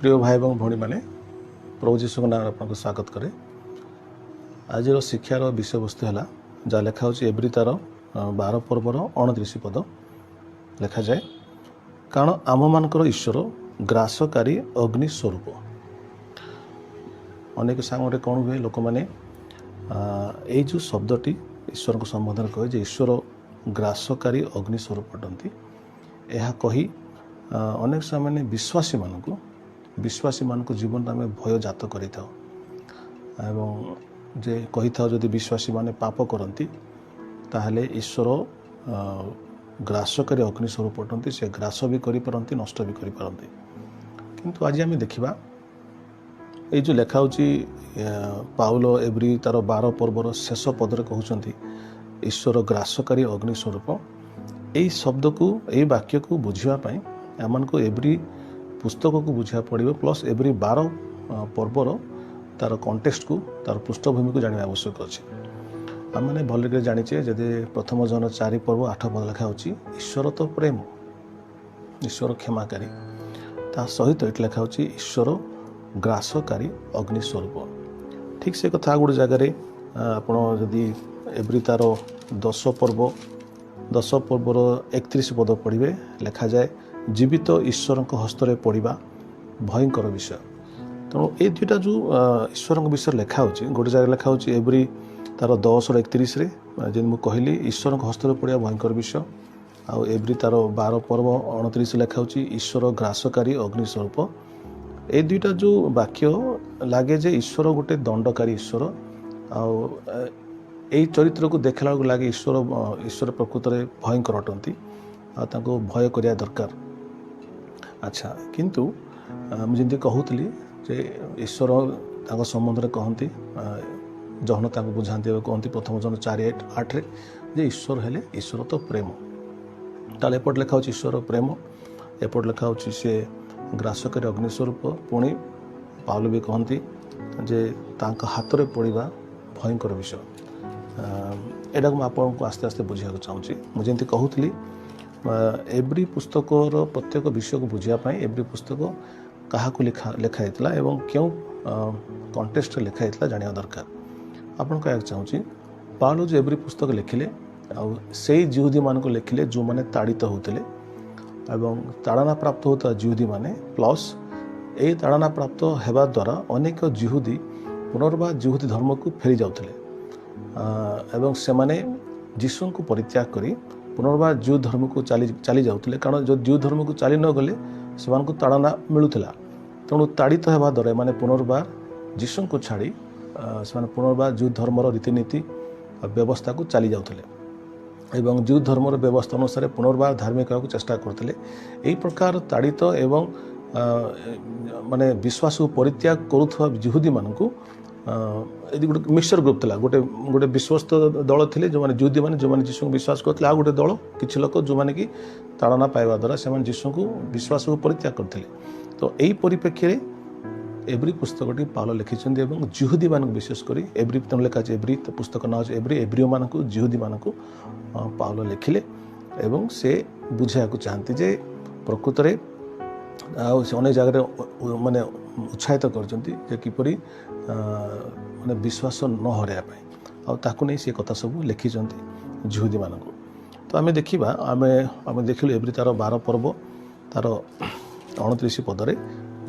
प्रिय भाई और भौणी मैंने प्रभु जीशु नाम आपको स्वागत करे। आज शिक्षार विषय वस्तु है जहाँ लिखा एब्री तार 12 पर्वर 29 पद लिखा जाए, कारण आम मानकर ईश्वर ग्रासकारी अग्नि स्वरूप। अनेक सांगे कौन हुए लोक मैंने यही जो शब्दटी ईश्वर को संबोधन कहे ईश्वर ग्रासकारी अग्नि स्वरूप अटंती। यह कही अनेक समय विश्वासी मानक जीवन आम भय जात कर कही था जदि विश्वासी माने पाप करती ताहले ईश्वर ग्रासकारी अग्नि स्वरूप अटंती। से ग्रास भी करपारती नष्ट भी करपारती। किंतु आज आम देखा ये जो लेखा पाउल एब्री तार 12 पर्वर शेष पदरे कहते ईश्वर ग्रासकारी अग्नि स्वरूप। यही शब्द को यही वाक्य को बुझापी आम को एब्री पुस्तक को बुझा पड़ो, प्लस एब्री 12 पर्वर तार कंटेक्स्ट को तार पृष्ठभूमि को जाना आवश्यक अच्छे। आम मैंने भल जाचे जदि प्रथम जन 4 पर्व 8 पद लिखा ईश्वर तो प्रेम, ईश्वर क्षमाकारी, ता सहित ये लिखा ईश्वर ग्रासकारी अग्नि स्वरूप। ठीक से कथा गोटे जगार आपड़ जदि एब्री तार 10 पर्वर 31 पद पढ़े लिखा जाए, जीवित ईश्वर हस्तरे पड़ा भयंकर विषय। तेणु ये दुईटा जो ईश्वर विषय लिखा गोटे जगह लिखा एब्री तार 10:31 जी मुझे कहली ईश्वर हस्तरे पड़ा भयंकर विषय। आउ एब्री तार 12 पर्व 29 लिखा ईश्वर ग्रासकारी अग्नि स्वरूप। ये दुईटा जो वाक्य लगे जे ईश्वर गोटे दंडकारी ईश्वर। आई चरित्र को देखला लगे ईश्वर प्रकृत में भयंकर अटंती, आपको भय करिया दरकार। अच्छा, किंतु मुझे कहूली जे ईश्वर संबंध में कहती जहन बुझाती कहती प्रथम जन 4:8 जे ईश्वर हेले ईश्वर तो प्रेम। ताले एपट लिखा ईश्वर प्रेम, एपट लिखा से ग्रासकारी अग्नि स्वरूप। पुणी पाउल भी कहती जे तांका हाथ में पड़ा भयंकर विषय। एटा को आपको आस्ते आस्ते बुझा चाहूँगी। मुझे कहूली एब्री पुस्तकर प्रत्येक विषय को बुझापी एब्री पुस्तक क्या लिखाई एवं क्यों कंटेक्स्ट लिखाई जाना दरकार। आपन कह चाहूँगी पाउल जो एब्री पुस्तक लिखिले से जिहुदी मान को लिखिले जो मैंने ताड़ित होते एवं ताड़ना प्राप्त होता जिहुदी माने, प्लस ये ताड़ना प्राप्त होगा द्वारा अनेक जिहुदी पुनर्बार जिहुदी धर्म को फेरी जाते एवं से माने जीशु को परित्याग करी पुनर्बार ज्यू धर्म को चली जाते। कारण जो ज्यू धर्म को चली न गले से ताड़ना मिलूला। तेणु ताड़ित होगा द्वारा मैंने पुनर्बार जीशु को छाड़ी से पुनर्बार ज्यू धर्मर रीतिनीति व्यवस्था को चली जाते एवं ज्यू धर्मर व्यवस्था अनुसार पुनर्बार धार्मिक को चेष्टा करते। यही प्रकार ताड़ित एवं माने विश्वास को परित्याग करुवा जिहुदी मानक गोटे मिक्सचर ग्रुप था। गोटे गोटे विश्वस्त दल थे जो मैंने जिहुदी मैंने जो मैंने जीशु को विश्वास करते, आ गोटे दल किसी लोक जो मैंने कि ताड़ना पाइबा द्वारा से जीशु को विश्वास को परित्याग करते। तो यही परिप्रेक्षी में एब्री पुस्तकटी पाउल लिखिंट एवं जिहुदी मान विशेषकर एब्री लिखा एब्री पुस्तक ना एब्री एब्रियो मान जिहुदी मान पाउल लिखिले एवं से बुझा चाहती जे प्रकृत में अनेक जगह माने उत्साहित कर किपरि माने विश्वास न हरवा ताकू नहीं से कथा सब लिखिं जिहुदी मान। तो आम देखा आम देखिलु एब्री तार 12 पर्व तार 29 पदरे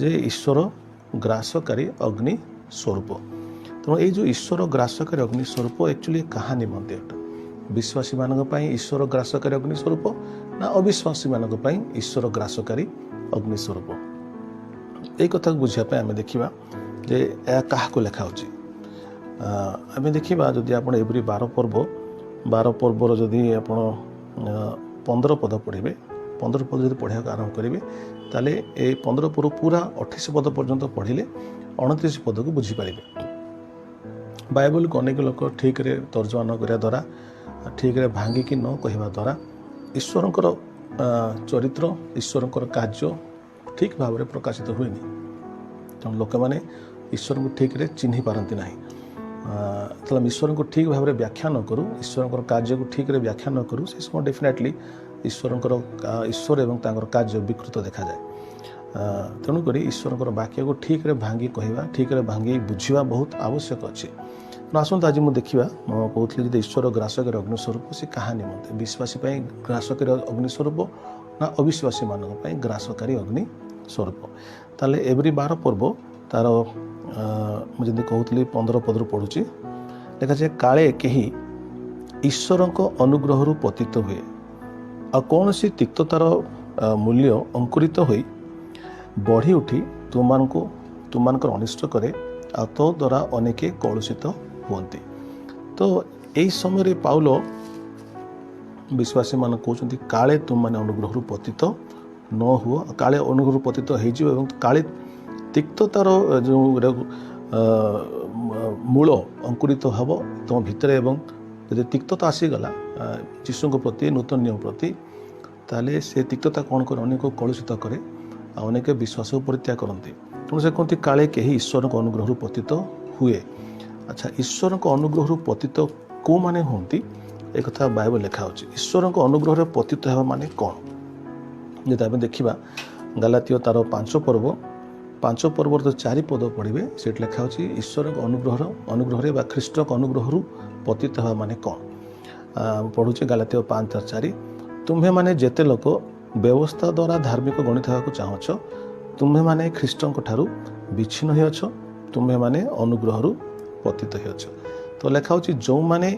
जे ईश्वर ग्रासकारी अग्नि स्वरूप। तेणु ये जो ईश्वर ग्रासकारी अग्नि स्वरूप एक्चुअली कहाँ निमंते अट विश्वासी मानक ईश्वर ग्रासकारी अग्नि स्वरूप ना अविश्वासी मानक ईश्वर ग्रासकारी अग्नि स्वरूप। यही कथा को बुझापी आम देखा जे यह क्या लिखा आम देखा जदि आप एब्री 12 पर्वर जदि आप 15 पद पढ़े 15 पद जब पढ़ा आरंभ करेंगे ताले ये 15 पर्व पूरा 28 पद पर्यंत पढ़ले 29 पद को बुझीपारे। बाइबल को अनेक लोक ठीक रे तर्जमा न करिया द्वारा ठीक रे भांगिकी न कहवा द्वारा ईश्वरंकर चरित्र ईश्वरंकर कार्य ठीक भाव में प्रकाशित हुए। तेणु लोक मैंने ईश्वर को ठीक रे चिन्ह पारती ना। ईश्वर को ठीक भाव में व्याख्या न करूँ, ईश्वर कार्य को ठीक रे व्याख्या न करूँ, से समय डेफिनेटली ईश्वर एवं कार्य विकृत देखा जाए। तेणुक ईश्वर वाक्य को ठीक भांगी कहवा ठीक भांगी बुझा बहुत आवश्यक अच्छे। आसत आज मुझे देखा कहती जो ईश्वर ग्रासक अग्निस्वरूप से क्या निमंते विश्वासी ग्रासक अग्निस्वरूप ना अविश्वासी मान ग्रासकारी अग्निस्वरूप। ताले एवरी 12 पर्व तार मुझे कहती 15 पदर पढ़ुची देखा जाए काले कहीं ईश्वर अनुग्रह पतित हुए आ कौन सी तिक्ततार मूल्य अंकुरित हो बढ़ी उठी तुमको अनिष्ट करे आ तो द्वारा अनेके कलुषित हुंती। तो यही समय पाउल विश्वासी मान कहते काले तुम मैंने अनुग्रह पतित न हुआ काले अनुग्रह पतित हो काले तिक्ततार जो मूल अंकुरित हम तुम भितर एवं यदि तिक्तता आसीगला यीशु प्रति नूतन नियम प्रति ताले से तिक्तता कौन कर अनेक कलुषित करे अनेक विश्वास परित्याग करती। तेणु से कहते काले कहीं ईश्वर को अनुग्रह पतित हुए। अच्छा ईश्वर को अनुग्रह पतित को माने होती एक कथा बाइबल लिखा हो ईश्वर को अनुग्रह पतित है माने कौन जब आम देखा गलातियो तार 5 पर्व तो 4 पद पढ़े से लिखा हो ईश्वर अनुग्रह ख्रीष्ट अनुग्रह पतित है माने कौन पढ़ुचे गलातियो 5:4 तुम्हें माने जेते लोक व्यवस्था द्वारा धार्मिक गणित होगा चाहछ तुम्हें माने ख्रीष्ट ठारू विच्छिन्न होछ तुम्हें माने अनुग्रह पतित होछ। तो लिखा हो जो माने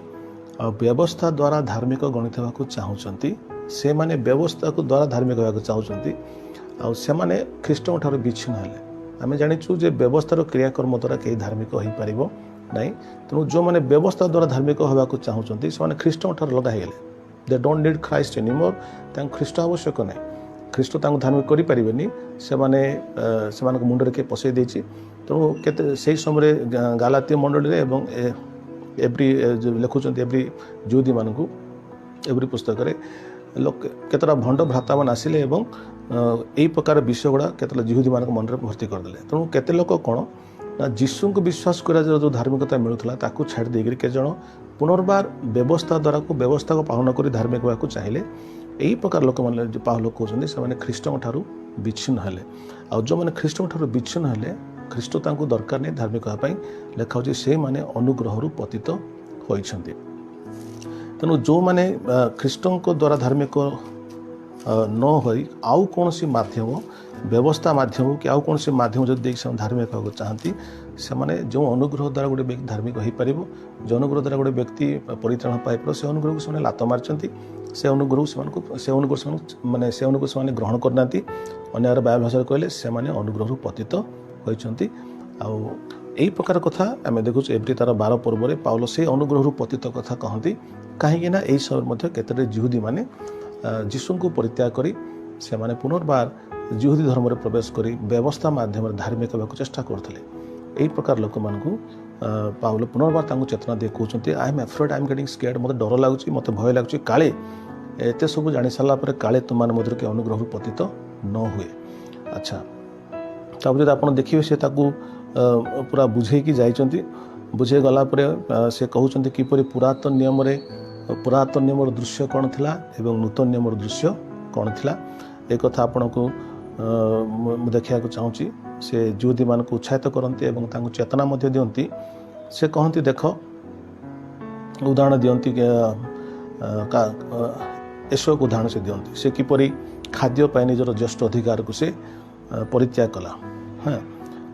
व्यवस्था द्वारा धार्मिक गणित होगा चाहते से माने व्यवस्था को द्वारा धार्मिक होगा चाहते आ से माने ख्रीष्ट ठारू विच्छिन्न हेले आम जाचु जे व्यवस्थार क्रियाकर्म द्वारा कहीं धार्मिक हो पार ना। तेणु जो मैंने व्यवस्था द्वारा धार्मिक होगा चाहते से ख्रीष्ट ठार लगा है they don't need Christ anymore ख्रीष्ट आवश्यक ना ख्रीष्ट धार्मिक करें से मुंडे किए पसई देती। तेणु केते से समय गालातीय मंडली एवरी लिखुंट एवरी जुदी मानू एवरी पुस्तक लोक केतटा भंड भ्राता मान आसिले एवं यही प्रकार विषय गुड़ा केतटा जिहुदी मान मन में भर्ती करदे। तेणु केते लोक कौन ना यीशु को विश्वास करा जो धार्मिकता मिलूला ताकू छाड़ देकर के जन पुनर्बार व्यवस्था द्वारा को व्यवस्था को पालन कर धार्मिक होगा चाहिए यही प्रकार लोक मैंने पाहुल कहते से ख्रीष्ट ठारू विच्छिन्न हेले आ जो मैंने ख्रीष्ट ठारू विच्छिन्न हेले ख्रीष्ट दरकार नहीं धार्मिक होगापी लिखा हो से माने अनुग्रह पतित होइछन्ति। तेणु जो मैंने ख्रीष्ट द्वारा धार्मिक न हो आउ कौन सी माध्यम व्यवस्था माध्यम कि आउ कौन सी माध्यम जो देखिए धार्मिक होगा चाहती से माने जो अनुग्रह द्वारा गोटे व्यक्ति धार्मिक हो पार जो अनुग्रह द्वारा गोटे व्यक्ति परित्राण पाइपर से अनुग्रह को से लात मार्चंती से अनुग्रह से अनुग्रह से ग्रहण करना अन्य बाय भाषा कहले से अनुग्रह पतित होती। यही प्रकार कथा आम देखु एवरी तार 12 पर्व पाउल से अनुग्रह पतित कथा कहती कहीं यही समय केते जिहुदी माने यीशु को परित्याग करी से माने पुनर्बार जिहुदी धर्म में प्रवेश करी व्यवस्था माध्यम धार्मिक होगा चेष्टा करते। यही प्रकार लोक मानू पाउल पुनर्बार चेतना दे कहते I am afraid I am getting scared मत डर लगुच मत भय लगुच काले एत सब जानी सारापर काले तुम मध्य के अनुग्रह पतित न हुए। अच्छा तब जब आप देखिए से पूरा बुझेकी जाइए बुझे गलापर से कहते किपरि पुरातन नियम दृश्य कौन थिला एवं नूतन नियम दृश्य कौन थिला एक कथा आपन को देखा चाहूँगी से जुदी मान को उत्साहित करती एवं चेतना दियंती से कहती देख उदाहरण दियंती एसो उदाहरण से दियंती से किपरि खाद्य पाई निजर ज्येष्ठ अधिकार को से परित्याग कला। हाँ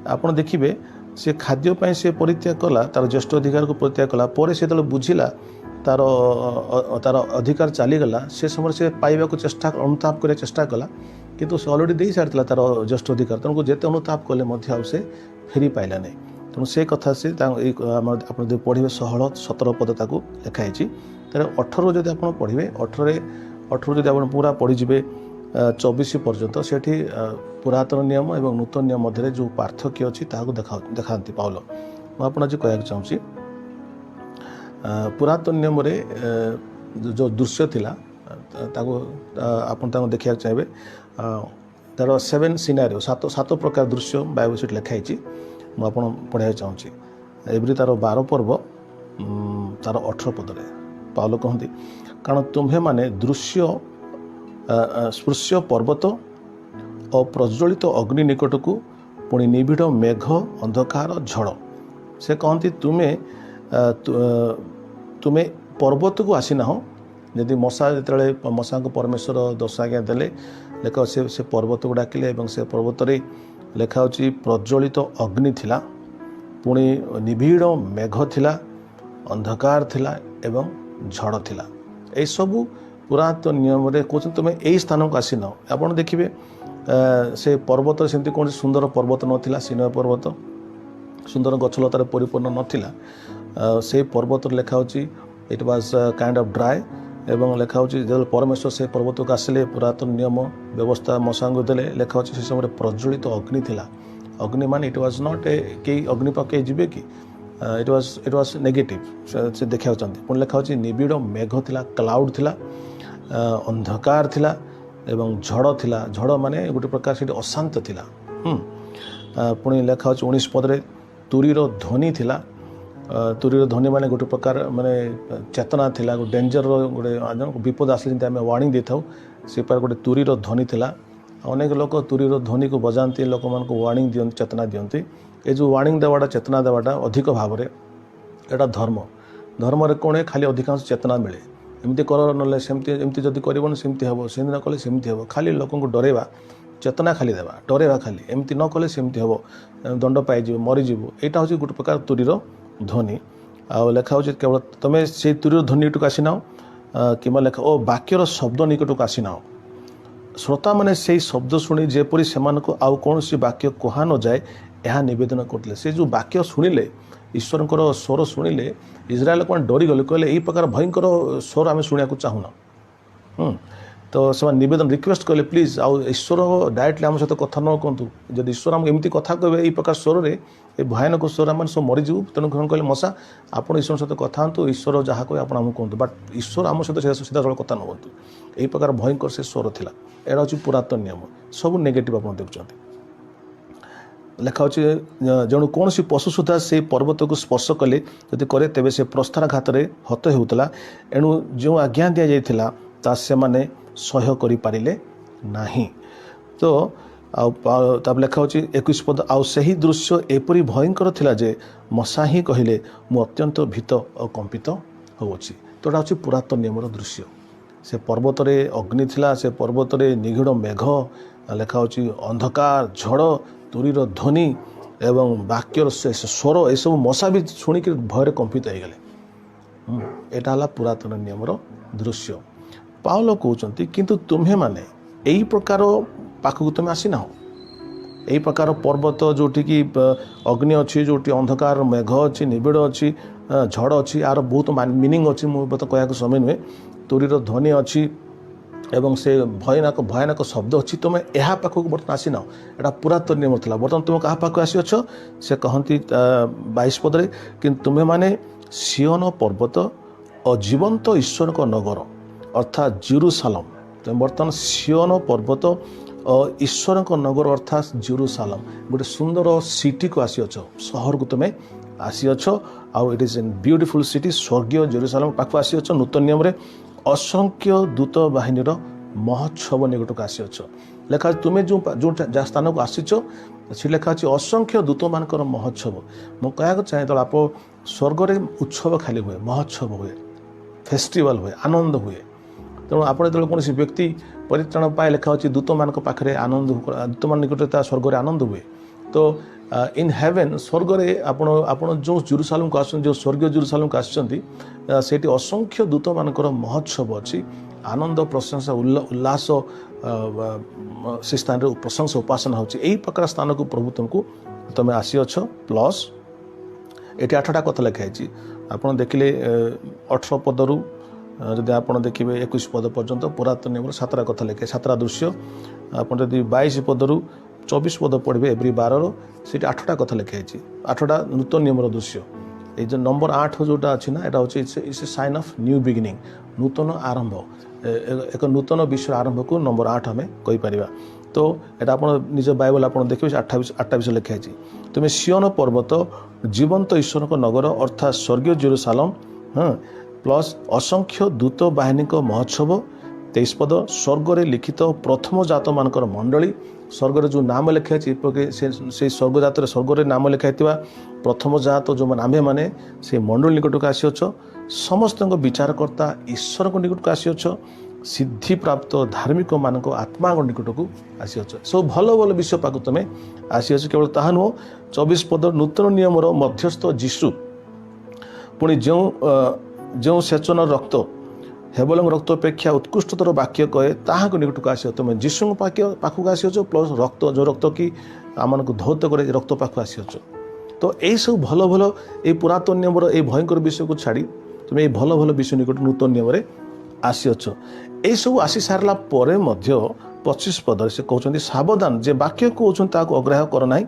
आप देखिए से खाद्य से परित्याग कला तार ज्येष्ठ अधिकार को परित्याग कला पर से बुझिला तार तार अधिकार चलीगला से समय से पाइबा को चेष्टा अनुताप कर चेष्टा कला किंतु से अलरेडी दे सारी तार ज्येष्ठ अधिकार तेणु जिते अनुताप कले से फेरी पाइला नहीं। तेणु से कथा से आप पढ़े 16-17 पद ताकू लिखाई तेरे 18 जब आप पढ़े 18 जब आप पूरा पढ़ीजे 24 पर्यंत से पुरातन नियम और नूतन नियम मध्य जो पार्थक्य अच्छी देखा पाउल मुझे आज कहना चाहूँगी पुरातन नियम जो दृश्य थिला आप देखा चाहिए तार 7 सिनारियो 7 प्रकार दृश्य बाइबल से लिखाई मुझे पढ़ाई चाहूँगी एवरी तार 12 पर्व तार 18 पदरे पाउल कहती कारण तुम्हें माने दृश्य स्पृश्य पर्वत अप्रज्वलित अग्नि निकट को पुणी निबिड़ मेघ अंधकार झड़ से कहती तुम्हें पर्वत को आसीना हो जदि मशा जो मशा को परमेश्वर दशाज्ञा देले लेख से पर्वत को डाकिले से पर्वत लेखा प्रज्वलित अग्नि थिला पुणी निबिड़ मेघ थिला अंधकार थिला एवं झड़ थिला ए सबू पुरातन नियम कहते तुम्हें यही स्थान को आसीन आप देखिए से पर्वत सेमती कौन सुंदर पर्वत नाला सीन पर्वत सुंदर गछलतार परिपूर्ण नाला से पर्वत लेखा it was kind of dry एवं लेखा जो परमेश्वर से पर्वत को आसिले पुरातन नियम व्यवस्था मशा को देले लेखा से समय प्रज्वलित अग्नि थिला अग्नि मान इट वाज नॉट ए कई अग्नि पकई जीवे कि इट वाज नेगेटिव से देखा पुणी लेखा निबिड़ मेघ थिला क्लाउड थिला अंधकार थिला एवं झड़ थिला झड़ माने गोटे प्रकार से अशांत थिला पुणी लेखा 19 पदरे तुरीर ध्वनि थिला तुरीर ध्वनि माने गोटे प्रकार माने चेतना थिला डेंजर गोटे विपद आसले जमी आम वार्निंग दे था से पर गोटे तुरीर ध्वनि थिला अनेक लोक तुरीर ध्वनि को बजाती लोक मान वार्निंग दियंती चेतना दियंती ये जो वार्निंग देवाटा चेतना देवाटा अधिक भाव में एटा धर्म धर्म रे कौन खाली अधिकांश चेतना मिले एमती कर ना सेमती एमती जदि कर सेमती हम सेमती न कले सेमती हम खाली लोक को डरेवा चेतना खाली देवा डरेवा खाली एमती न कले सेमती हम दंड पाइज मरीज यहाँ हूँ गोटे प्रकार तुरीर ध्वनि आ लेखा हूँ केवल तुम से तुरीर ध्वनि निकट को आसीना कि लेखा ओ वाक्यर शब्द निकट को आसीना श्रोता मैंने से शब्द शुणी जेपरी से आउ कौन वाक्य कहा न जाए यह नवेदन करते से जो वाक्य शुणिले ईश्वर स्वर शुणिले इज्राएल को डरीगले कहले यही प्रकार भयंकर स्वर आम शुणा चाहूना तो से नवेदन रिक्वेस्ट कले प्लीज आउ ईश्वर डायरेक्टली आम सहित कथा न कहतु जब ईश्वर आम एमती कथा कहे यही प्रकार स्वर में ये भयानक स्वर आम सब मरीजु तेणु कहले मशा आप ईश्वर सहित कथा हूँ ईश्वर जहाँ कहे आप कहतु बट ईश्वर आम सहित सीधा सड़क कथा न कहतु यही प्रकार भयंकर से स्वर था एटा हूँ पुरातन नियम सब नेगेटिव आप देखुं लेखा जणु कौन पशु सुधा से पर्वत को स्पर्श कले जदि करे तेबे से प्रस्थानघात हत होता एणु जो आज्ञा दि जाइथिला ता से माने सह्य करि पारिले नाही तो तब लेखा 21 पद आउ सही दृश्य एपरी भयंकर थिला जे मशा ही कहले मु अत्यंत भीत और कंपित होउछि तो एटा हूँ पुरातन नियमर दृश्य से पर्वत रे अग्नि थिला से पर्वत रे निघिड़ मेघ लेखा अंधकार झड़ तुरीर ध्वनि एवं वाक्यर से स्वर ये सब मशा भी शुणिक भय कंपित हो गले यहाँ पुरातन नियमर दृश्य पाउल कहते किंतु तुम्हें माने यही प्रकार पाखक तुम आसीना हो यही प्रकार पर्वत जोटि की अग्नि अच्छी जोटि अंधकार मेघ अच्छी निबिड़ अच्छी झड़ अच्छी यार बहुत मीनिंग अच्छी मुझे कहया समय नुहे तुरीर ध्वनि अच्छी एवं से भयानक शब्द अच्छी तुम यह पाखक बर्तमान आसीना एटा पुरातन नियम था बर्तमान तुम क्या पाख आसीअछ से कहती 22 पदरे कि तुम्हें माने सियोन पर्वत और जीवंत ईश्वर को नगर अर्थात जेरूशलेम तुम बर्तमान सियोन पर्वत और ईश्वर को नगर अर्थात जेरूशलेम गोटे सुंदर सिटी को आसीअछ सहर को तुम्हें आसीअछ आउ it is an beautiful city स्वर्गीय जेरूशलेम पाख आसीअछ नूतन नियम रे असंख्य दूत बाहिनीर महोत्सव निकट को आसीअछ लेखा तुम्हें जो स्थान को आसीच से लेखा अच्छे असंख्य दूत मान महोत्सव मु कहना चाहे तो आप स्वर्ग में उत्सव खाली हुए महोत्सव हुए फेस्टिवल हुए आनंद हुए तेणु आप जो कौन व्यक्ति परित्राण पाए लेखा अच्छी दूत मान पाखे आनंद दूत मान निकट स्वर्ग में आनंद हुए तो इन हेवेन स्वर्ग में आपण जो जेरूशलेम को आस जो स्वर्गीय जेरूशलेम को आसछंती सेठी असंख्य दूत मानकर महोत्सव अच्छी आनंद प्रशंसा उल्लास से स्थान रे प्रशंसा उपासना होची यही प्रकार स्थान को प्रभु तुमको तुम आसीअछ प्लस ये 8टा कथा लिखाई आप देखिले 18 पदरू जदि आप देखिए 21 पद पर्यंत पुरातन नियम 7टा कथा लिखाई 7टा दृश्य आप 22 पदरू 24 पद पढ़े एवरी 12 से 8टा कथा लिखाई 8टा नूतन नियमर दृश्य ये जो नंबर 8 जोटा अच्छी ना यहाँ हूँ it's a sign of new beginning नूतन आरंभ एक नूतन विश्व आरंभ को नंबर 8 आम कहीपर तो यहाँ आप निज बाइबल आप देखिए 8टा विषय लिखाई तुम्हें सियोन पर्वत जीवंत ईश्वर को नगर अर्थात स्वर्गीय जेरूशलेम हाँ प्लस असंख्य दूत बाहिनी को महोत्सव 23 पद स्वर्ग रे लिखित प्रथम जात मानकर मंडली स्वर्ग जो नाम लिखाई से स्वर्गजात स्वर्ग नाम लिखाई प्रथम जात जो आमे मैंने से मंडल निकट को आसीअछ समस्त विचारकर्ता ईश्वर निकट को आसीअछ सिद्धि प्राप्त धार्मिक मान आत्मा निकट को आसीअछ सब भल भल विषय पाक तुम आसीअछ केवल ताहा नुह 24 पद नूतन नियमर मध्यस्थ जीशु पुणी जो सेचन रक्त हेबलंग रक्त अपेक्षा उत्कृष्टतर वाक्य कहे ताहा निकट को आस तुम जीशु पाखक आसीअछ प्लस रक्त जो रक्त कि आम धौत करे रक्त पाख आसीअछ तो यही सब भल भल ये पुरातन नियमर ये भयंकर विषय को छाड़ी तुम ये भल भल विषय निकट नूतन नियम आसीअछ यही सब आसी सारा पर 25 पद से कहते सावधान जे वाक्य कहते अग्राह्य कर ना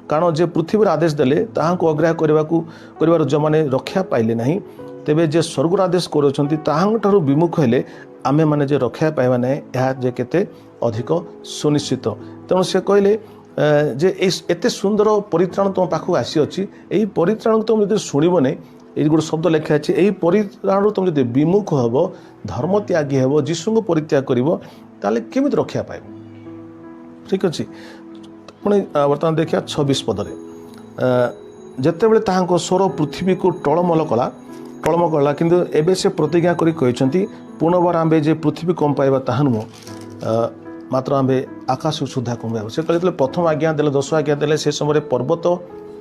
कारण जे पृथ्वी आदेश देले ताहाको अग्राह्य करबार जो मैंने रक्षा पाइले नहीं तेबे जे स्वर्ग आदेश करूँ विमुख हेले आमे माने जे रक्षा पाइबा ना यह जे केते अधिक सुनिश्चित तेणु से कहले जे एते सुंदर परित्राण तुम पाखक आसी अच्छी यही परित्राण तुम जो शुणव नहीं ये गोटे शब्द लिखा है यही परित्राण तुम जो विमुख हम धर्म त्यागी हम जीशु को परित्याग कर केमी रक्षा पाइब ठीक अच्छे पुणी बर्तमान देखिए 26 पदरे जिते बड़े स्वर पृथ्वी को टलमल कला किंतु एबे से प्रतिज्ञा करी कहते पुनर्बार आंबे जे पृथ्वी कम पाइबा ताहा नुह मात्र आंबे आकाश सुधा कम पाइबा से कहते प्रथम आज्ञा देले 10 आज्ञा देले से समय पर्वत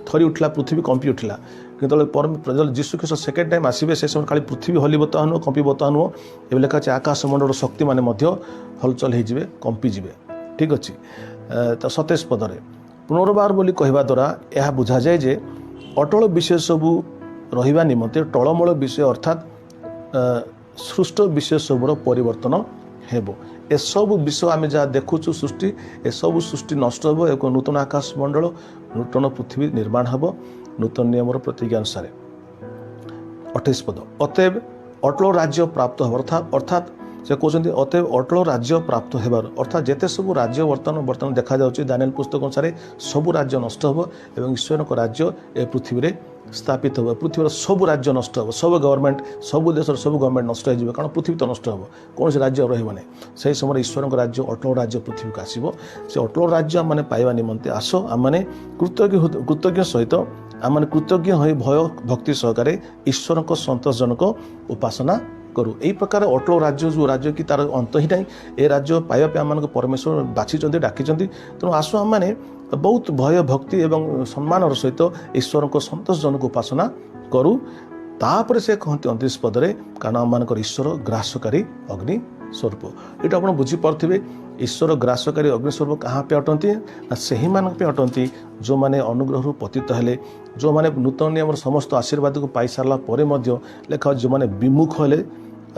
थरी उठला पृथ्वी कंपी उठला किंतु जीशु ख्रीष्ट सेकेंड टाइम आसबे से समय खाली पृथ्वी हलिब ताहा नुह कंपीब ताहा नुह ए लेखा है आकाश मंडल शक्ति माने मध्य हलचल होइजिबे कंपी जिबे ठीक अच्छे तो 27 पदरे पुनर्बार बोली कहवा द्वारा यह बुझा जाए जे अटल विषय सबू रहिबा निमंते टलमल विषय अर्थात सृष्ट विषय सबूर परिवर्तन हेबो ए सब विषय आम जहाँ देखुचु सृष्टि ए सब सृष्टि नष्ट हो एक नूतन आकाश मंडल नूतन पृथ्वी निर्माण हम नूतन नियमर प्रतिज्ञा अनुसार 28 पद अतएव अटल राज्य प्राप्त हो अर्थात से कहते अतएव अटल राज्य प्राप्त होबार अर्थात जिते सब राज्य वर्तमान देखा जाउछि दानिएल पुस्तक अनुसार सब राज्य नष्ट हो एवं ईश्वर राज्य ए पृथ्वी रे स्थापित हो पृथ्वी सब राज्य नष्ट हो सब गवर्नमेंट सब देश सब गवर्नमेंट नष्ट हो कारण पृथ्वी तो नष्ट हो कौन से राज्य रही से समय ईश्वर राज्य अटल राज्य पृथ्वी को आसो से अटल राज्य आम पाइबा निमंते आस आम कृतज्ञ सहित आम कृतज्ञ हो भय भक्ति सहकारे ईश्वर संतोषजनक उपासना करूँ यही प्रकार अटल राज्य जो राज्य कि तार अंत ही ना ए राज्य पाइबा आम परमेश्वर बाछी डाकी तेणु आसु आम मैंने बहुत भय भक्ति एवं सम्मान सहित ईश्वर को संतोषजनक उपासना करूँ तापर से कहते 29 पदरे कारण आम मान ईश्वर ग्रासकारी अग्नि स्वरूप ये आप बुझीपे ईश्वर ग्रासकारी अग्निस्वरूप कहाँ पे अटंती ना से ही मान पे अटंती जो मैंने अनुग्रह पतित हेले जो मैंने नूतन नियम समस्त आशीर्वाद को पाई सारा पर लेखा जो मैंने विमुख हेले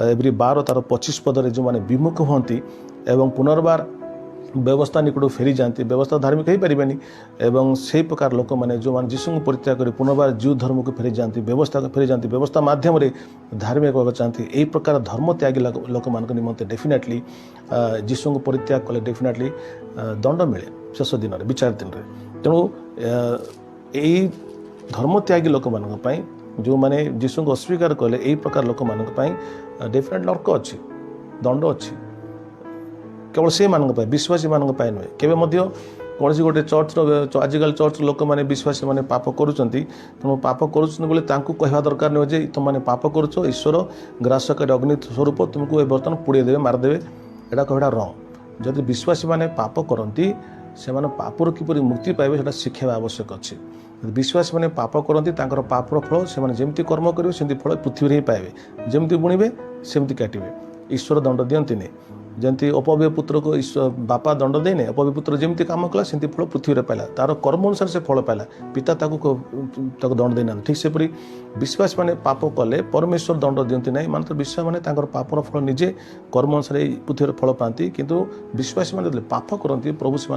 एवरी 12 तार 25 पदरे जो मैंने विमुख हमें एवं पुनर्बार व्यवस्था निकट फेरी जाती व्यवस्था धार्मिक हो पारे एवं से प्रकार लोक मैंने जो मैंने जीशु को परित्याग कर पुनर्बार जीव धर्म को फेरी जाती व्यवस्था को फेरी जाती व्यवस्था माध्यम धार्मिक होगा चाहती यही प्रकार धर्म त्यागी लोक मान निमंते डेफिनेटली जीशु को परित्याग कले डेफिनेटली दंड मिले शेष दिन में विचार दिन में तेणु यही धर्म त्यागी लोक मान जो मैंने जीशु को अस्वीकार कले यही प्रकार लोक मान डेफिनेट नर्क अच्छी दंड अच्छी केवल से विश्वासी मान नुहे केवे कौन गोटे चर्च आजिकल चर्च लोक मैंने विश्वासी मैंने पाप करुँच तेणु पाप करुँच कहवा दरकार नुहे जे तुम मैंने पाप करुच ईश्वर ग्रासकारी अग्नि स्वरूप तुमको बर्तमान पुड़ेदेवे मारिदेवे यहाँ कहटा रंग जदि विश्वासी मैंने पाप करती से पापर किपर मुक्ति पाइबे से शिक्षा आवश्यक अच्छे विश्वासी मैंने पाप करती पापर फल से जमी कर्म करेंगे सेमती फल पृथ्वी ही पाइबे जमी बुणवे सेमती काटे ईश्वर दंड दियंती जमी अपव्य पुत्र को बापा दंड देने अपव्य पुत्र जमी कम कला सेमती फल पृथ्वी में पाला तार कर्म अनुसार से फल पाला पिता दंड देना ठीक सेपरी विश्वास मैंने पाप कले परमेश्वर दंड दियंती ना मात्र विश्वास मैंने पापर फल निजे कर्म अनुसार पृथ्वी फल पाती किंतु विश्वास मैंने पाप करती प्रभु से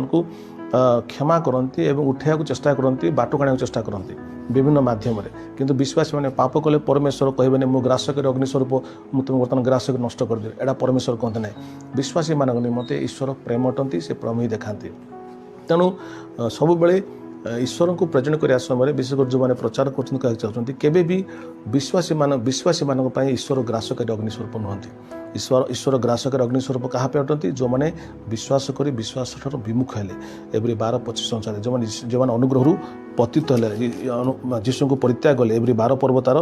क्षमा करती एवं उठाइବାକୁ चेष्टा करती बाट काणा चेष्टा करती विभिन्न माध्यम किंतु विश्वास मैंने पाप कले परमेश्वर कहबे मु ग्रासकारी अग्निस्वरूप मुझे तुम बर्तमान ग्रासक नष्ट करदे एटा परमेश्वर कहते ना विश्वासी मान निमंते ईश्वर प्रेम अटंती से प्रेम ही देखाती तेणु सब बेले ईश्वर को प्रेजेंट करने समय विशेषकर जो मैंने प्रचार कर चाहते केवे भी विश्वासी मान ईश्वर ग्रासकारी अग्निस्वरूप नुहति ईश्वर ग्रासकर अग्निस्वरूप क्या अटंती जो मैंने विश्वास कर विश्वास विमुख हेले एवरी 12-25 अनुसार जो मैंने अनुग्रह पतित हेले जीशु को परित्याग गले एवरी 12 पर्व तार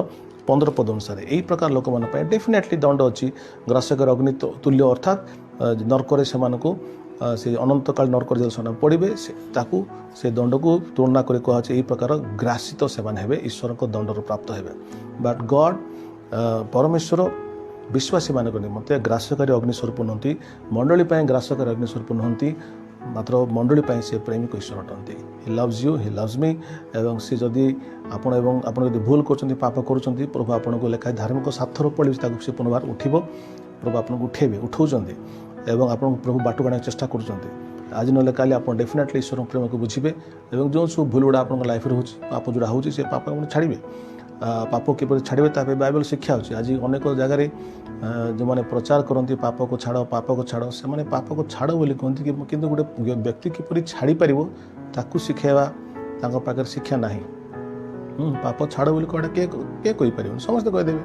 15 पद अनुसार यही प्रकार लोक मानी डेफिनेटली दंड अच्छी ग्रासकर अग्नि तुल्य अर्थात नरक से अनंत काल नरक जल से पड़े से दंड को तुलना कर कहुच्छे प्रकार ग्रासित से ईश्वर को दंडर प्राप्त हे बट गॉड परमेश्वर विश्वासी मान निमंते ग्रासकारी अग्निस्वरूप नुहति मंडली ग्रासकारी अग्निस्वरूप नुहति मात्र मंडली से प्रेमिक ईश्वर अटंती हि लव्स यू हि लव्स मी एवं सी जदि आपण भूल कर पाप कर प्रभु आपन को लेखाए धार्मिक साथर पड़े से पुनर्बार उठब प्रभु आपन को उठेबे उठाऊँ एवं आप प्रभु बाट गाने चेष्टा कर आज ना काली आप डेफिनेटली ईश्वर प्रेम को बुझे और जो सब भूल गुड़ा आप लाइफ हो पाप जोड़ा हो पाप आप छाड़े पाप किपर छाड़े ताप बाइबल शिक्षा होची आज अनेक जगार जो मैंने प्रचार करती पाप को छाड़ से पाप को छाड़ बोली कहते कि गोटे व्यक्ति किपर छाड़ी पार ताकू शिखेवा पाखे शिक्षा ना पाप छाड़ बोली कड़ा किए कहीपर समस्त कहीदेवे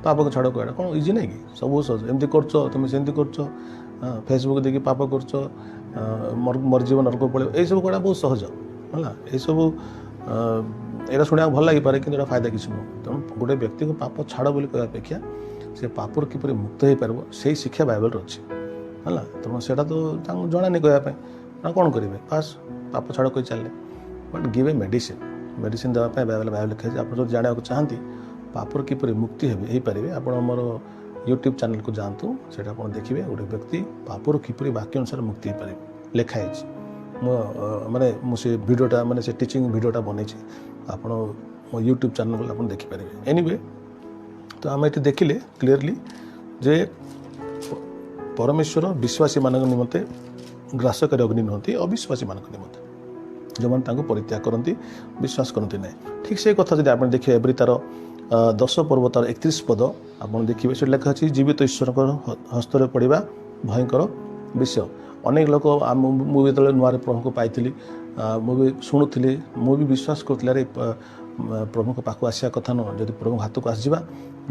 पाप को छाड़ कड़ा कौन इजी नहीं कि सब सहज एमती कर तुम सेमती कर फेसबुक देखिए पाप कर मरजीव नरक पड़े यही सब कड़ा बहुत सहज है यही सब यहाँ शुणा भल लगे कि फायदा किसी नुह तेणु गोटे व्यक्ति को पाप छाड़ बोली कह अपेक्षा से पापर किपर मुक्त हो पार से शिक्षा बाइबल अच्छी है तेणु से तो जना नहीं कहवाई कौन करेंगे पास पाप छाड़ कही चले बट गिव ए मेडिसिन देवाई बाइबल लिखाई आप जो जाना चाहती पापर किपर मुक्ति हो पारे आप यूट्यूब चैनल को जातु से देखिए गोटे व्यक्ति पापर किपर वाक्य अनुसार मुक्ति हो पारे लिखाई माने मुझे वीडियोटा माने से टीचिंग वीडियोटा बन आप मो यूट्यूब चैनल आप देखिपारे एनीवे तो आम ये देखिले क्लीयरली जे परमेश्वर विश्वासी मान निमंते ग्रासकारी अग्नि नुहति अविश्वासी मान निमंते जो मैंने परित्याग करती विश्वास करती ना ठीक से कथा जब आप देखिए एवरी तार 10 पर्व तार 31 पद आप देखिए से लिखा अच्छी जीवित ईश्वर हस्तर पड़ा भयंकर विषय अनेक लोक मुझे जो नुआरे प्रभु को पाई मुझे शुणुली मुझे विश्वास करुँच प्रभु को पाक आसा कथा नुह जब प्रभु हाथ को आसवा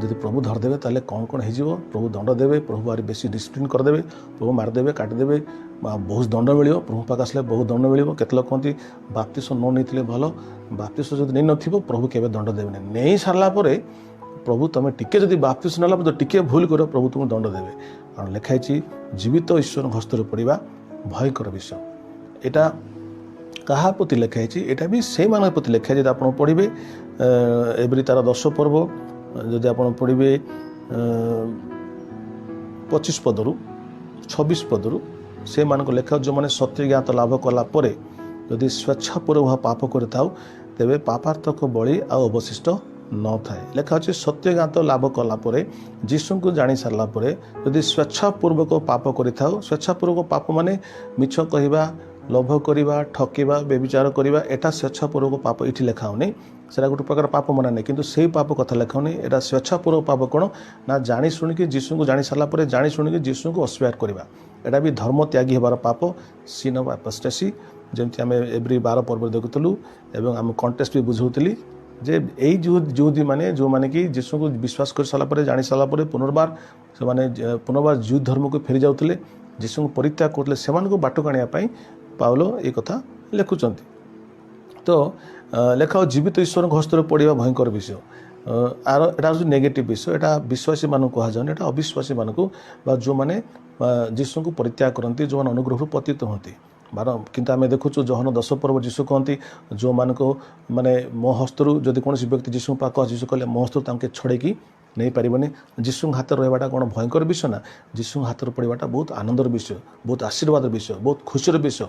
जब प्रभु धरदेवे ताले कौन कौन हो प्रभु दंड देवे प्रभु आर बेसी डिसिप्लिन करदे प्रभु मारदेवे काटिदेवे बहुत दंड मिल प्रभु पाक आसले बहुत दंड मिल केते लोग कहते बाप्तिस्म न नहीं भल बाप्तिस्म जब नहीं न प्रभु केवे दंड देवे नहीं सारा प्रभु तुम टिके जब बाप्तिस्म नाला टिके भूल कर प्रभु तुमको दंड देवे कारण लिखाई जीवित ईश्वर हस्तर पड़ा भयंकर विषय यहाँ क्या प्रति लिखाई यहाँ भी से मान प्रति लिखाई जब आप पढ़े एवरी तार 10 पर्व जदि आप पढ़े 25 पदरू 26 पदरू से मान लेखा जो मैंने सत्य ज्ञात लाभ कलापर जदि स्वेच्छापूर्वक पाप करताऊ तेबे पापार्थक बलि आउ अवशिष्ट न थाए लेखा अच्छे सत्य ज्ञात लाभ कलापर जीशु को जानी सारापर जदि स्वेच्छापूर्वक पाप करताऊ स्वेच्छापूर्वक पाप माने मिछ कहवा लोभ करवा ठकवा बेविचार करवा एटा स्वेच्छापूर्वक पाप इठी लिखाऊनी सेटा गोटे प्रकार पाप मना नहीं किंतु से पाप कथा लिखाऊनी एटा स्वेच्छापूर्वक पाप कौन ना जानी शुणिकी जीशु को जानी सारापर जानी शुणिकी जीशु को अस्वीकार करवा एटा भी धर्म त्यागी होबार पाप सीन ऑफ एपोस्टेसी जमती आम एवरी 12 पर्व देखुलु एवं आम कंटेस्ट भी बुझाऊली जे यही जुदी माने जो माने कि जीशु को विश्वास कर सारापर जानी सारापर पुनर्बार से माने पुनर्बार जुद धर्म को फेरी जाऊले जीशु को परित्याग करते से बाट काणियापाई पाउलो ये कथा लिखुंट तो लेखा जीवित ईश्वर हस्तर पड़ा भयंकर विषय आर एटा हूँ नेगेटिव विषय यहाँ विश्वासी मानक कहुन यहाँ अविश्वासी मानक जो मैंने जीशु को परित्याग करती जो मैंने अनुग्रह पतित होती बार किंतु आम देखुचु जहन 10 पर्व जीशु कहती जो मानक माने मो हस्तरू जदि कौन व्यक्ति जीशु पाक जीशु कहले मो हस्तरू तांके छड़ेकी नहीं पारिबनी जीशु हाथ रहा कौन भयंकर विषय ना जीशु हाथ पड़ाटा बहुत आनंदर विषय बहुत आशीर्वाद विषय बहुत खुशीर विषय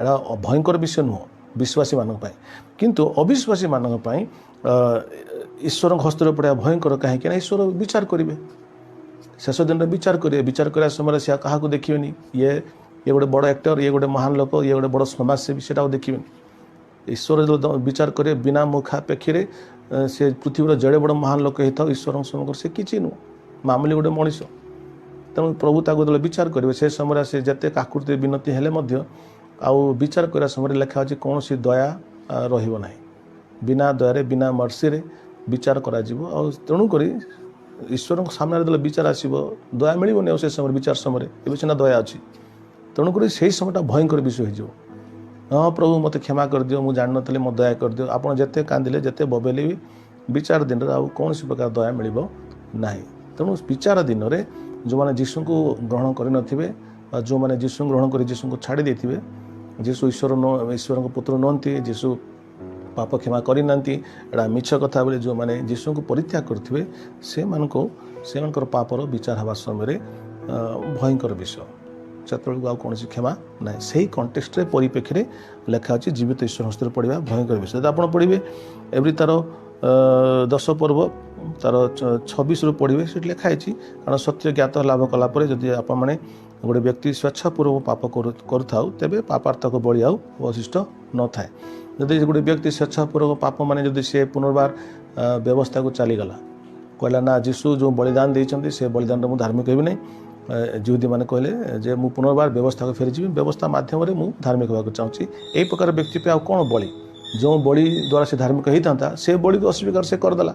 यहाँ भयंकर विषय नुह विश्वासी मानक किंतु अविश्वासी मानक ईश्वर हस्तर पड़ा भयंकर कहीं ईश्वर विचार करेंगे शेष दिन विचार करेंगे विचार करने समय से क्या देखिए ये गोटे बड़ एक्टर ये गोटे महान लोक ये गोटे बड़ समाजसेवी से देखिए ईश्वर जो विचार करे बिना मुखापेक्षी से पृथ्वी जड़े बड़ महान लोक होता ईश्वर समग्र से किसी नुह मामूली गोटे मनीष तेणु प्रभु ताको जो विचार करेंगे से समय से जिते काकुति विनती हेले आउ विचार करने समय लिखा अच्छे कौन सी दया रही बिना दया बिना मर्सी रे विचार करा तेणुक ईश्वर सामने जो विचार आसो दया मिलनी से समय विचार समय ए सीना दया अच्छी तेणुक से समय भयंकर विषय हो हाँ प्रभु मत क्षमा कर दियो मुझे जान नी मो दया कर दियो आप जिते कांदिले जिते बबेले भी विचार दिन कौन प्रकार दया मिल ना तेणु विचार दिन में जो मैंने जीशु को ग्रहण करे जो मैंने जीशु ग्रहण कर जीशु को छाड़ी देते जीशु ईश्वर पुत्र नुहति जीशु पाप क्षमा करना एटा मिछ कथा बोले जो मैंने जीशु को परित्याग करेंगे से पापर विचार हवा समय भयंकर विषय से कौन क्षमा ना से कंटेक्स्ट परिप्रेक्षी लिखा अच्छी जीवित ईश्वर हस्त पढ़ा भयंकर विषय आप पढ़े एवरी तार 10 पर्व तार 26 पढ़े से लिखाई कारण सत्य ज्ञात लाभ कलापर जदि आप गोटे व्यक्ति स्वेच्छापूर्वक पाप करुथाउ तेबे पापार्थक बलि आउ अवशिष्ट न थाए जदि गोटे व्यक्ति स्वेच्छापूर्वक पाप माने जदि से पुनर्बार व्यवस्था को चलीगला कहला ना जीशु जो बलिदान देते से बलिदान मुझे धार्मिक हेबी नहीं जिहुदी मैंने कहले जे मु पुनर्बार व्यवस्था को फेरीजी व्यवस्था मध्यम मु धार्मिक होगा चाहूँगी यही प्रकार व्यक्ति पे कौन बलि जो बलि द्वारा से धार्मिक होता से बलि को अस्वीकार से करदेला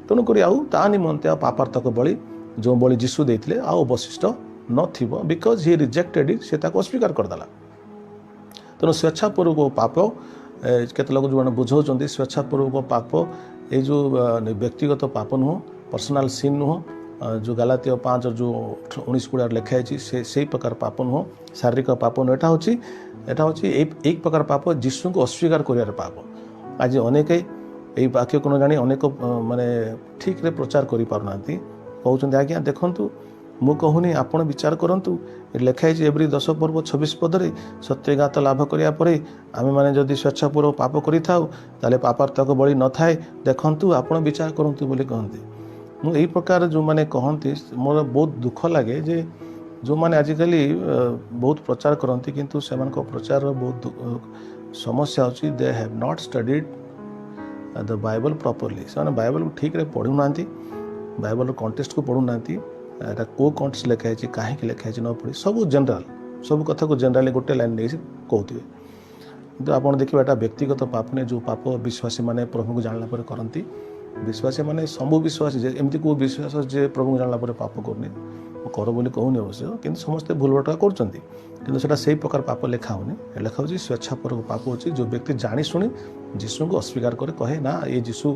तेणुक ता निमंते पापार्थक बलि जो बलि जीशु देते अवशिष्ट नथिबो बिकज ही रिजेक्टेड इट से अस्वीकार करदेला तेणु स्वेच्छापूर्वक पाप केते लोग जो बुझाऊँ स्वेच्छापूर्वक पाप ये जो व्यक्तिगत पाप नुह पर्सनाल सीन नुह जो गलातीय 5 जो 19-20 लिखाई से प्रकार पाप नुह शारीरिक पाप नुह एटा हूँ एक प्रकार पाप जीशु को अस्वीकार कर पाप आज अनेक यही वाक्य को न जानी अनेक माने ठीक रे प्रचार कर पारना कहते आज्ञा देखु मु कहूनी आपण विचार करंतु लिखाई एवरी 10 पर्व 26 पदरे सत्यघात लाभ करिया परे आमे माने जदि स्वेच्छापूर्वक पाप करिथाउ ताले पापार्थक बलि न थाए देखंतु आपण विचार करंतु बोली कहते मु एही प्रकार जो माने कहंती मोर बहुत दुख लगे जे जो माने आजिकल बहुत प्रचार करंती किंतु सेमानक प्रचार बहुत समस्या होची they have not studied the Bible properly से बाइबल ठीक रे पढ़ु नांती बाइबल कॉन्टेक्स्ट को पढ़ु नांती एटा को कॉन्टेक्स्ट लिखाई कहीं लिखाई न पढ़ी सब जनरल सब कथा को जनरली गोटे लाइन नहीं कहते किंतु आप देखिए एटा व्यक्तिगत पाप ने जो पाप विश्वासी माने प्रभु को जानला पर करती विश्वासी माने सब विश्वासी एमती को विश्वास जे प्रभु को जानला पर पाप करनी कर बोली कहूनी अवश्य किंतु समस्ते भूल भटका करछंती किंतु सेटा सही प्रकार पाप लिखा होनी लिखा होची स्वेच्छापूर्वक पाप होची जो व्यक्ति जानी शुणी जीशु को अस्वीकार करे कहे ना ये जीशु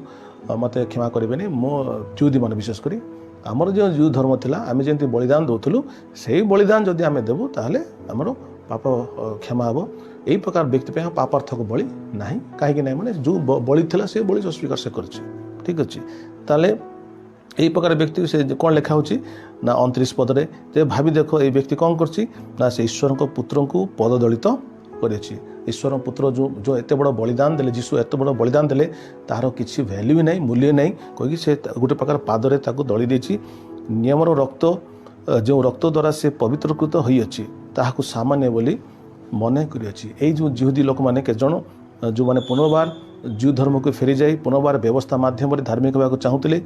मते क्षमा करेंगे मो ज्यूदी मान विशेष करी आमर जो ज्यू धर्म थिला आमे जेंति बलिदान दउथलु सेही बलिदान जदि आमे देबु ताहले हमरो पाप क्षमा हबो एही प्रकार व्यक्ति पे पापार्थक बलि नाही काहे कि नाही माने जो बलि थिला से बलि अस्वीकार से करछि ठीक अछि ताले यही प्रकार व्यक्ति से कौन लिखा होची ना 29 पदरे जे भाभी देखो ये व्यक्ति कौन करछि ना से ईश्वर को पुत्र को पद दलित करेछि ईश्वर पुत्र जो एत बड़ बलिदान देले जीशु एत बड़ बलिदान देले तार किसी वैल्यू नहीं मूल्य नहीं कहीं से गोटे प्रकार पादरे ताको दली देछि नियमर रक्त जो रक्त द्वारा से पवित्रकृत होई अछि ताहाको सामान्य बोली मन करिछि एई जो जिहुदी लोक माने के जण जो माने पुनर्बार ज्यू धर्म को फेरी जाए पुनर्बार व्यवस्था माध्यम धार्मिक होगा चाहूले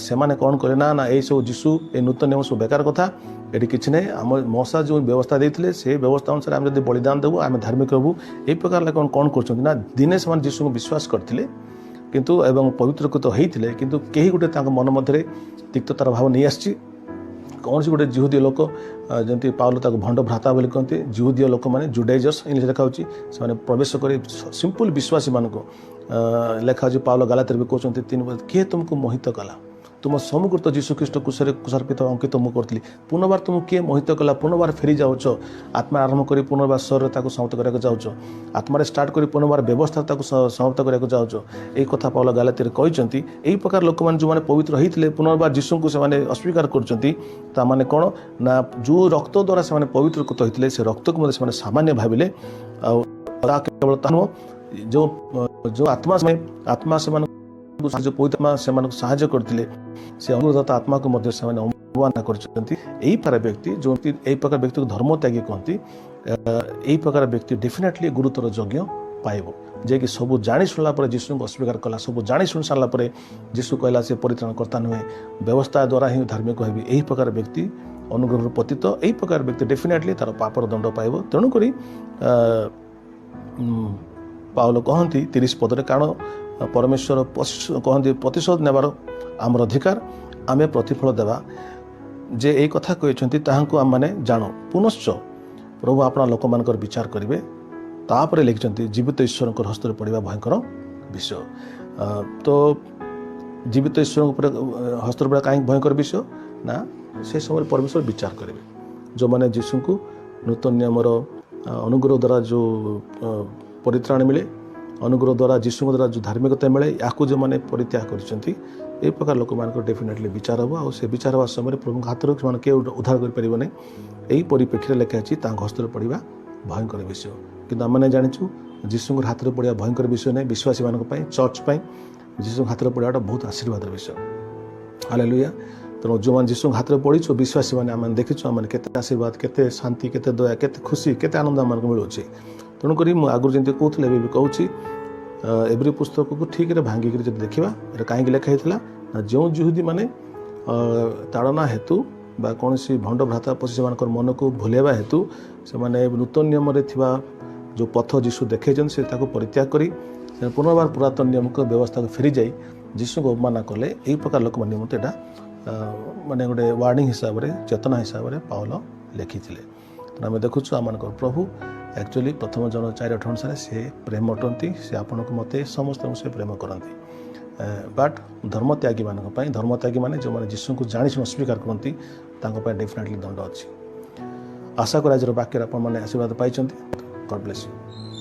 से कौन करे ना ना ये सब जीशु ये नूतन नियम सब बेकार कथा ये किसी नहीं आम मौसा जो व्यवस्था देते से व्यवस्था अनुसार आम जब बलिदान देवु आम धार्मिक हबू यही प्रकार कौन कर दिने से जीशु को विश्वास करते किंतु एवं पवित्रकृत होते किंतु कहीं गोटे मन मध्य तिक्ततार भाव नहीं आसी कौन सी गोटे जिहुदी लोक जमी पाउल ताको भंड भ्राता बोली कहते जिहुदीय लोक मैंने जुडाइजर्स इंग्लिश लिखा होची से प्रवेश कर सिंपल विश्वासी मान को लिखा हो पाउल गलातिर भी कहते 3 वर्ष किए तुमको मोहित कला तुम समकृत जीशुख्रीष्ट कुशार्पित अंकित मुझे करी पुनर्बार तुमको किए मोहित कला पुनर्बार फेरी जाऊच आत्मा आरंभ कर पुनर्बार शरीर समाप्त करने जाऊच आत्मार स्टार्ट कर पुनर्बार व्यवस्था समाप्त करने जाऊच यही कथा पाउल गलातिर कहते यही प्रकार लोक मैंने जो मैंने पवित्र होते पुनर्बार जीशु को से अस्वीकार कर कौन ना जो रक्त द्वारा से पवित्रकृत होते से रक्त को सामान्य भाविले केवल जो आत्मा से जो पवित्र से साहाय्य करते से अनुरोधता आत्मा को अवमानना करी प्रकार व्यक्ति जो यही प्रकार व्यक्ति को धर्म त्यागी कहती यही प्रकार व्यक्ति डेफिनेटली गुरुतर यज्ञ पाइब जे कि सब जाणी शुणला जीशु को अस्वीकार कला सब जाणी शुणी सारा जीशु कहला से परित्राणकर्ता नुहे व्यवस्था द्वारा ही धार्मिक हेबी यही प्रकार व्यक्ति अनुग्रह पतित यही प्रकार व्यक्ति डेफिनेटली तार पापर दंड पाइब तेणुक पाउल कहती 30 पदरे कारण परमेश्वर कहते प्रतिशोध नेबार आमर अधिकार आमे प्रतिफल देवा जे एक कथा कहते ताहांको आम मैंने जान पुनश्च प्रभु अपना लोक मान विचार करेंगे तापर लिखिं जीवित ईश्वर हस्त पड़ा भयंकर विषय। तो जीवित ईश्वर हस्त पड़ा कहीं भयंकर विषय ना से समय परमेश्वर विचार करेंगे जो मैंने जीशु को नूतन नियमर अनुग्रह द्वारा जो परित्राण मिले अनुग्रह द्वारा जीशु द्वारा जो धार्मिकता मिले या जो मैंने परित्याग कर प्रकार लोक मान डेफिनेटली विचार हम आ विचार हवा समय प्रभु हाथ से किए उद्धार कर यही परिप्रेक्षी लिखा हस्त पड़ा भयंकर विषय किंतु आम मैंने जाचु जीशु हाथ में पड़ा भयंकर विषय नहीं विश्वासी मान चर्च जीशु हाथ में पड़ा बहुत आशीर्वाद विषय। हालेलुया। तेणु जो मैंने जीशु हाथ में पड़ीचु विश्वासी मैंने आम देखीचु आम केते आशीर्वाद केते शांति केते दया केते खुशी केते आनंद आम मिलूँ। तेणुक आगुरी जमी कहूँ एवं कहूँ एवरी पुस्तक को ठीक भांगिक जब देखा कहीं लिखाई ना जो जुहुदी मैंने ताड़ना हेतु बा कौन सी भंड भ्राता पशि से मन को भूलेवा हेतु से मैंने नूतन नियम जो पथ जीशु देखे से परित्याग कर पुनर्बार पुरातन नियम को व्यवस्था को फेरी जाई जीशु को अवमानना कले यही प्रकार लोक निमंते माने गोटे वार्निंग हिसाब से चेतना हिसाब से पाउल लिखी तेना आम देखु आम प्रभु एक्चुअली प्रथम जन 4:8 अनुसार से प्रेम अटंती से आपण को मत समस्त से प्रेम करती बट धर्मत्यागी मानी धर्मत्यागी माने जो मैंने जीशु को जानी अस्वीकार करती डेफिनेटली दंड अच्छी। आशा कर आज वाक्य आप आशीर्वाद पाई। God bless you.